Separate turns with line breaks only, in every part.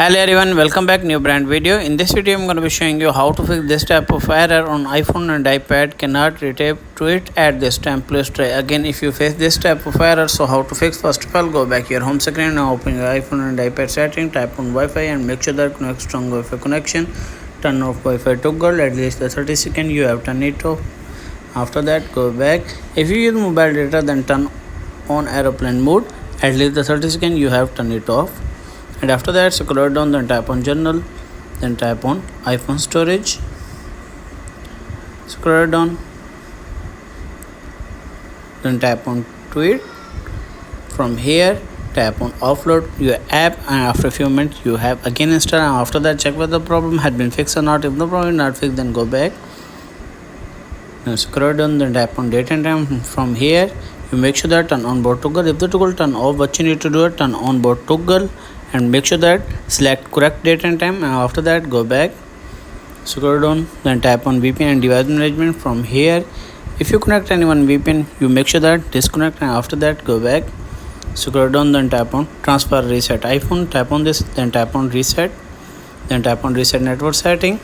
Hello everyone, welcome back new brand video. In this video I'm going to be showing you how to fix this type of error on iPhone and iPad. Cannot retype to it at this time. Please try again if you face this type of error. So how to fix? First of all, go back your home screen and open your iPhone and iPad setting, type on Wi-Fi and make sure that connect strong Wi-Fi connection. Turn off Wi-Fi toggle at least the 30 seconds you have turned it off. After that, go back. If you use mobile data, then turn on aeroplane mode at least the 30 seconds you have turned it off. And after that, scroll down, then tap on journal, then tap on iPhone storage. Scroll down, then tap on tweet. From here, tap on offload your app, and after a few minutes you have again installed. And after that, check whether the problem had been fixed or not. If the problem is not fixed, then go back. Now scroll down, then tap on date and time. From here, you make sure that turn on board toggle. If the toggle turn off, what you need to do is turn on board toggle and make sure that select correct date and time. And after that, go back, scroll down, then tap on VPN and device management. From here, if you connect any one VPN, you make sure that disconnect, and after that, go back, scroll down, then tap on transfer reset iPhone. Tap on this, then tap on reset, then tap on reset network setting.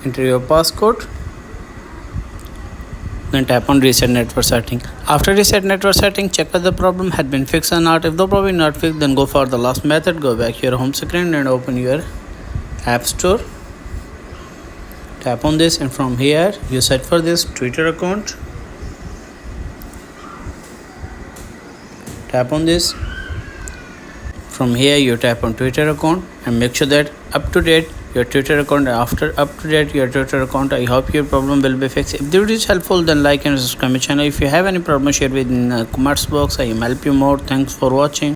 Enter your passcode, then tap on reset network setting. After reset network setting, check whether the problem had been fixed or not. If the problem is not fixed, then go for the last method. Go back to your home screen and open your app store. Tap on this, and from here you search for this Twitter account. Tap on this. From here you tap on Twitter account and make sure that up to date your Twitter account. After up to date your Twitter account, I hope your problem will be fixed. If the video is helpful, then like and subscribe my channel. If you have any problem, share with in the comments box. I will help you more. Thanks for watching.